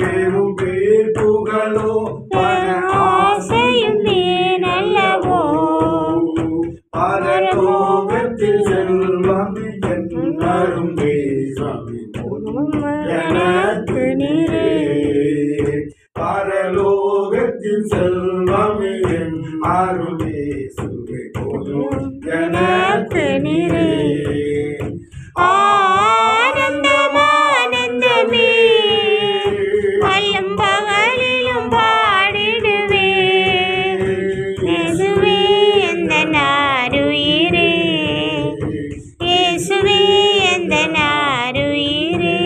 பெரும் பேர் புகழோ ஆசையும் நீனல்லவோ பரலோகத்தில் செல்வம் என்னரும் தேசம் எனக்கு நீரே பரலோகத்தில் செல்வம் என் அருளே சுவை போதும் எனக்கு நீரே ஆனந்தமானந்தமே பல்லும் பகலிலும் பாடிடுவே இயேசுவே எந்த நாருயிரே இயேசுவே எந்த நாருயிரே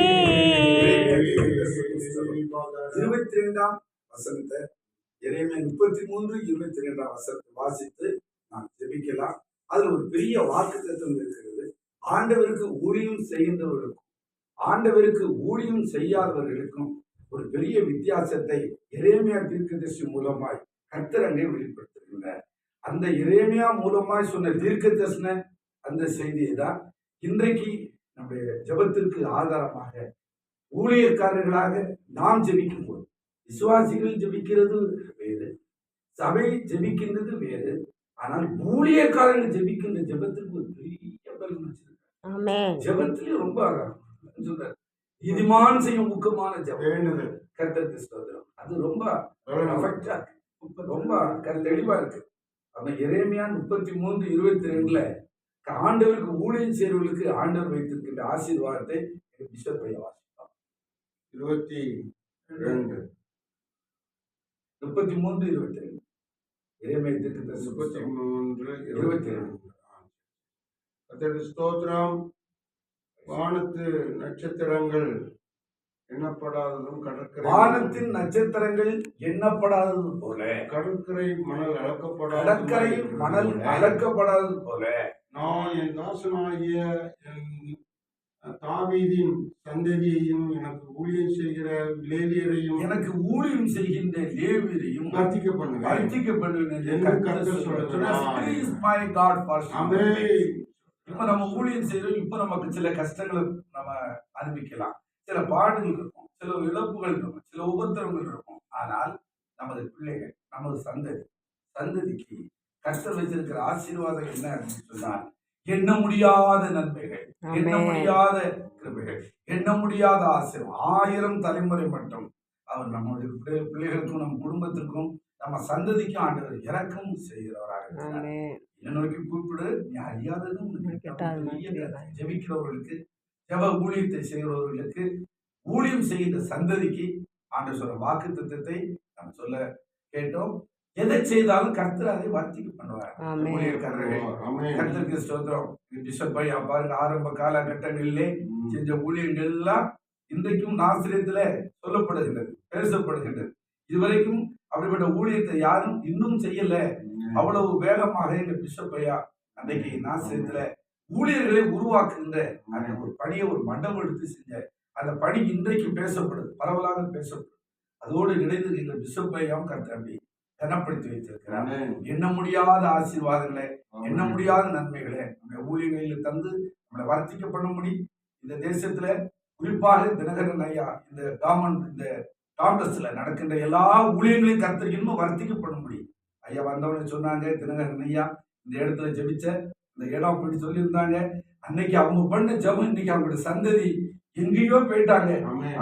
22ஆம் வசனத்தை எரேமியா 33:22ஆம் வசனத்தை வாசித்து நாம் ஜெபிக்கலாம். அதுல ஒரு பெரிய வாக்குத்தத்தம் இருக்கிறது. ஆண்டவருக்கு ஊழியம் செய்கின்றவர்களுக்கும் ஆண்டவருக்கு ஊழியம் செய்யாதவர்களுக்கும் ஒரு பெரிய வித்தியாசத்தை எரேமியா தீர்க்கதரிசி மூலமாய் கர்த்தர் அங்கே வெளிப்படுத்துகின்றார். அந்த எரேமியா மூலமாய் சொன்ன தீர்க்கதரிசன அந்த செய்தியை தான் இன்றைக்கு நம்முடைய ஜெபத்திற்கு ஆதாரமாக ஊழியக்காரர்களாக நாம் ஜெபிக்கும் போது, விசுவாசிகள் ஜெபிக்கிறது வேறு, சபை ஜெபிக்கின்றது வேறு. ஆனால் ஊழியக்காரர்கள் ஜெபிக்கின்ற ஜெபத்திற்கு ஒரு பெரிய பலன் வச்சிருக்காங்க. ஜெபத்திலேயே ரொம்ப சொல்றாரு, நீதிமான் செய்யும் முக்கியமான ஜெபம் கர்த்தருக்கு ஸ்தோத்திரம். அது ரொம்ப எஃபெக்டா இருக்கு, ரொம்ப தெளிவா இருக்கு. அவன் எரேமியா 33:22 ஆண்டவருக்கு ஊழியம் செய்வர்களுக்கு ஆண்டவர் வைத்திருக்கின்ற ஆசீர்வாதத்தை பிஷப் ஐயா வாசிப்பான். 33:22 எரேமியா தீர்க்கதரிசி 33:22 ஸ்தோத்திரம். வானத்து நட்சத்திரங்கள் எண்ணப்படாததும் வானத்தின் நட்சத்திரங்கள் எண்ணப்படாதது போல கடற்கரை மணல் அளக்கப்படாதது போல நான் என் தாசனாகிய தாவீதின் சந்ததியையும் எனக்கு ஊழியம் செய்கிற லேவியரையும் வர்த்திக்க பண்ணுவேன். இப்ப நம்ம ஊழியம் செய்யறோம். இப்ப நமக்கு சில கஷ்டங்களை நம்ம அனுபவிக்கலாம், சில பாடுகள் இருக்கும், சில இழப்புகள் இருக்கும், சில உபத்திரங்கள் இருக்கும். ஆனால் நமது பிள்ளைகள், நமது சந்ததிக்கு கஷ்டம் வச்சிருக்கிற ஆசீர்வாதம் என்ன அப்படின்னு சொன்னால், எண்ண முடியாத நன்மைகள், எண்ண முடியாத கிருபைகள், எண்ண முடியாத ஆசீர்வாதம் 1000 தலைமுறை மட்டும் அவர் நம்முடைய பிள்ளைகளுக்கும் நம்ம குடும்பத்திற்கும் நம்ம சந்ததிக்கும் ஆண்டவர் இறக்கம் செய்கிறவராக இருக்கிறார். என்னை நோக்கி கூப்பிடு, நீ அறியாததும் ஜெபிக்கிறவர்களுக்கு, ஜெப ஊழியத்தை செய்கிறவர்களுக்கு, ஊழியம் செய்கின்ற சந்ததிக்கு ஆண்டவர் சொல்ற வாக்கு தத்துவத்தை நம்ம சொல்ல கேட்டோம். எதை செய்தாலும் கர்த்தர் அதை வர்த்திக்க பண்ணுவார். கர்த்தருக்கு ஸ்தோத்திரம். பிஷப் ஐயா பாருங்க, ஆரம்ப காலகட்டங்களிலே செஞ்ச ஊழியங்கள் எல்லாம் இன்றைக்கும் நாசிரியத்துல சொல்லப்படுகின்றது, பேசப்படுகின்றது. இதுவரைக்கும் அப்படிப்பட்ட ஊழியத்தை யாரும் இன்னும் செய்யல. அவ்வளவு வேகமாக எங்க பிஷப் ஐயா அன்றைக்கு நாசிரியத்துல ஊழியர்களை உருவாக்குகின்ற அந்த ஒரு பணியை ஒரு மண்டபம் எடுத்து செஞ்ச அந்த பணி இன்றைக்கு பேசப்படுது, பரவலாக பேசப்படுது. அதோடு இணைந்து எங்க பிஷப் ஐயாவும் கர்த்தர் அப்படி கனப்படுத்தி வைத்திருக்கிறார். எண்ண முடியாத ஆசீர்வாதங்களை, எண்ண முடியாத நன்மைகளை நம்முடைய ஊழியர்களில் தந்து நம்மளை வர்த்திக்க பண்ண முடியும். இந்த தேசத்துல குறிப்பாக தினகரன் ஐயா இந்த காங்கிரஸ்ல நடக்கின்ற எல்லா ஊழியங்களையும் கர்த்தர் இன்னும் வர்த்திக்க பண்ண முடியும். ஐயா வந்தவனே சொன்னாங்க, தினகரன் ஐயா இந்த இடத்துல ஜெபிச்ச இந்த இடம் அப்படி சொல்லியிருந்தாங்க. அன்னைக்கு அவங்க பண்ண ஜெபம் இன்னைக்கு அவங்களுடைய சந்ததி எங்கேயோ போயிட்டாங்க,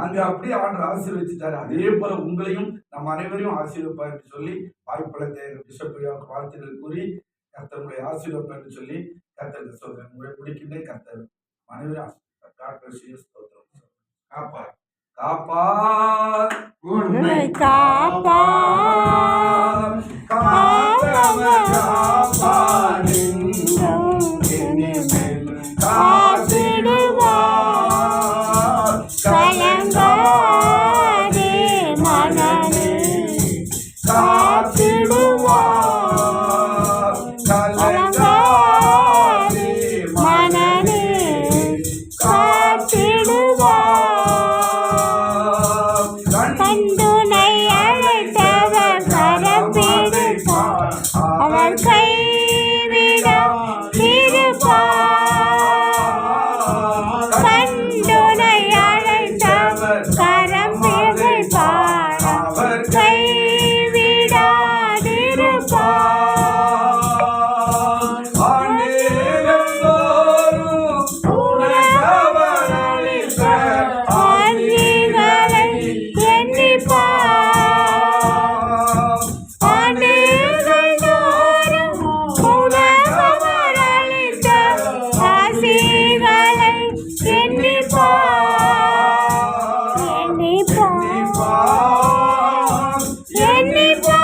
அங்க அப்படியே ஆண்டவர் ஆசீர்வதிச்சிட்டாரு. அதே போல உங்களையும் நம்ம அனைவரையும் ஆசீர்வதிப்பார் என்று சொல்லி வாய்ப்பளத்தை பிஷப் ஐயாவுக்கு வாழ்த்துக்கள் கூறி கர்த்தருடைய ஆசீர்வதிப்பார் என்று சொல்லி கர்த்தருக்கு சொல்றேன். உங்களை முடிக்கின்றே கர்த்தர் அனைவரும் ஆசீர்வதிப்பார். காப்பார் காப்பார் உன்னை காப்பார் காத்தவர் காப்பார் காத்திடுவார் கலங்காதே மனமே காத்திடுவார் கலங்காதே மனமே காத்திடுவார் கண்டுனை அழைத்தவர் கரம் மிகைப்பார் அவர் கைவிடாதிருப்பார் ஆண்டேலெல்லோரும் உனக்கவர் அளித்த ஆசிகளை எண்ணிப்பார் ஆண்டுகள் தோறும் உனக்கவர் அளித்த ஆசிகளை எண்ணிப்பார் எண்ணிப்பார் எண்ணிப்பார்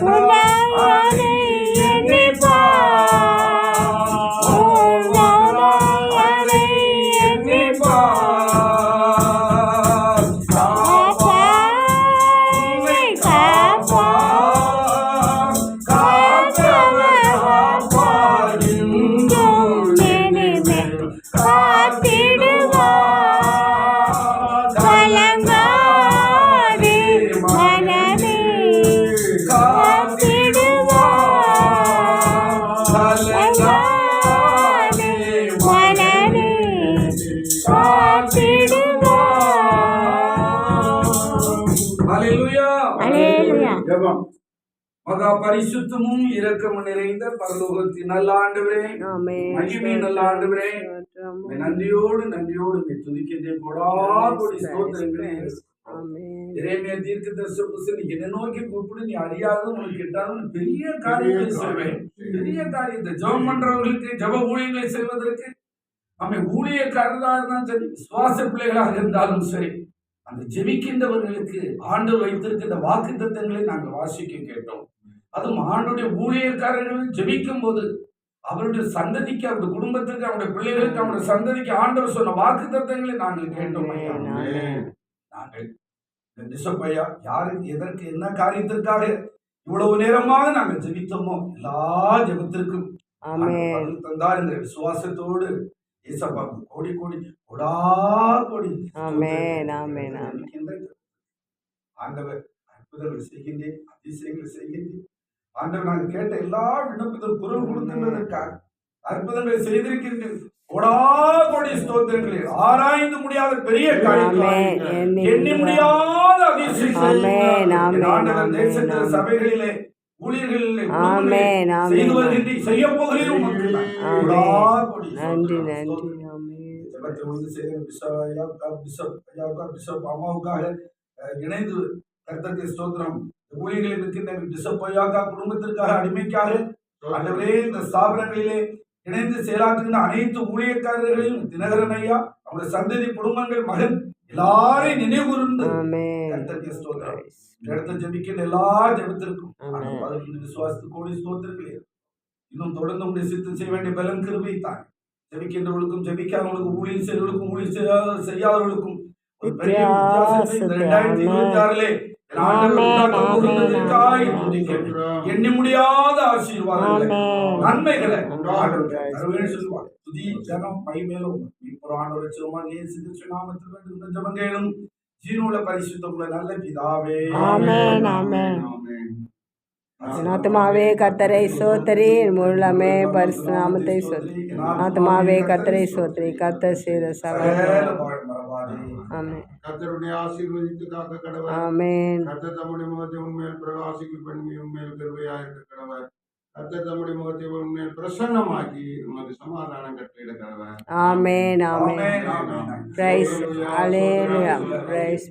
உன்னை எண்ணிப்பார் உன்னை எண்ணிப்பார் காப்பாய் காப்பாய் காத்தவர் இன்றும் இனிமேல் காத்திடுவார் கலங்காதே மனமே காத்திடுவார் கலங்காதே மனமே காத்திடுவார் ஹல்லேலூயா. அல்லேலூயா. ஜெபம். மகா பரிசுத்தமும் இரக்கமும் நிறைந்த பரலோகத்தின் நல்ல ஆண்டவரே, ஆமென். மகிமை நல்ல ஆண்டவரே, உம்மை நன்றியோடு உம்மை துதிக்கின்றேன். கொடாகொடி ஸ்தோத்திரங்களே. ஆமென். எரேமியா தீர்க்கதரிசி புத்தகம், என்னை நோக்கி கூப்பிடு, நீ அறியாத உனக்கு எட்டாத பெரிய காரியங்களை செய்வேன். பெரிய காரியத்தை ஜெபம் பண்றவர்களுக்கு, ஜெப ஊழியங்களை செய்வதற்கு, நம்மை ஊழியக்காரராக இருந்தாலும் சரி, விசுவாச பிள்ளைகளாக இருந்தாலும் சரி, அந்த ஜெபிக்கின்றவர்களுக்கு ஆண்டவர் வைத்திருக்கின்ற வாக்குத்தத்தங்களை நாங்கள் வாசிக்க கேட்டோம். அதுவும் ஆண்டுடைய ஊழியக்காரர்கள் ஜெபிக்கும் போது அவருடைய சந்ததிக்கு, அவருடைய குடும்பத்திற்கு, அவருடைய பிள்ளைகளுக்கு, அவருடைய சந்ததிக்கு ஆண்டவர் சொன்ன வாக்குத்தத்தங்களை நாங்கள் கேட்டோம் ஐயா. நாங்கள் இந்த பிஷப் ஐயா யாருக்கு, எதற்கு, என்ன காரியத்திற்காக இவ்வளவு நேரமாக நாங்கள் ஜெபித்தோமோ எல்லா ஜெபத்திற்கும் ஆண்டவர் பதில் தந்தார் என்ற விசுவாசத்தோடு ஏசப்பாக்கு கோடி கோடி கொடா கோடி ஆமென். ஆமென். ஆண்டவர் அற்புதங்கள் செய்கின்றேன், அதிசயங்களை செய்கின்றேன். ஆண்டவர் நாங்கள் கேட்ட எல்லா விண்ணப்பத்திலும் குரல் கொடுத்துள்ளதற்காக அற்புதங்களை செய்திருக்கின்றேன். கொடா கோடி ஸ்தோத்திரங்களே. ஆராய்ந்து முடியாத பெரிய காரியங்களை, எண்ணி முடியாத அதிசயங்களை ஆண்டவர் தேசத்தின் சபைகளிலே, ஊழியர்களிலே, ஆமென். ஆமென். செய்து வருகின்றேன், செய்ய போகிறேன். உமக்கு கொடா கோடி நன்றி ஸ்தோத்திரம். நன்றி. ஆமென். ஜெபத்தை ஒழுங்கு செய்கிற பிஷப் அம்மாவுக்காக இணைந்து கர்த்தருக்கு ஸ்தோத்திரம். ஊழியர்களில் இருக்கின்ற பிஷப் ஐயாக்கா குடும்பத்திற்காக, அடிமைக்காக ஆண்டவரே, இந்த ஸ்தாபனங்களிலே இணைந்து செயலாற்றுகின்ற அனைத்து ஊழியக்காரர்களையும், தினகரன் ஐயா, அவருடைய சந்ததி, குடும்பங்கள், மகன் எல்லாரையும் நினைவுகூர்ந்து ஆமென். கர்த்தருக்கு ஸ்தோத்திரம். இந்த இடத்துல ஜெபிக்கின்ற எல்லா ஜெபத்திற்கும் விசுவாசத்துக்கு கோடி ஸ்தோத்திரங்களே. இன்னும் தொடர்ந்து உடைய சித்தம் செய்ய வேண்டிய பலன் கிருபை தான். ஜெபிக்கின்றவர்களுக்கும் ஜெபிக்காதவர்களுக்கும், ஊழியர் செய்வர்களுக்கும் ஊழியர் செய்யாதவர்களுக்கும் ஒரு பெரிய வித்தியாசத்தை இந்த 2026 எண்ணி முடியாத ஆசீர்வாதங்களை, நன்மைகளை சொல்லுவாங்க. துதி ஜனம் மைமேலும் நாமத்தில் ஜபங்களும் ஜீவனுள்ள பரிசுத்தமுள்ள நல்ல பிதாவே. ஆமென். ஆமென். ஆத்மாவே கர்த்தரை சோத்தரி, முழுமே பரிசுத்த நாமத்தை சோத்தரி. ஆத்மாவே கர்த்தரை சோத்தரி, கர்த்தர் செய்த சகல. ஆமென். கர்த்தருடைய ஆசீர்வதித்து காக்க கடவர். ஆமென். கர்த்தர் தம்முடைய முகத்தை உன்மேல் பிரகாசிக்கு பண்ணி உன்மேல் கிருபையாயிருக்க கடவர். கர்த்தர் தம்முடைய முகத்தை உன்மேல் பிரசன்னமாக்கி உனக்கு சமாதானம் கட்டளையிட கடவர். ஆமென். ஆமென். பிரைஸ். அல்லேலூயா. பிரைஸ்.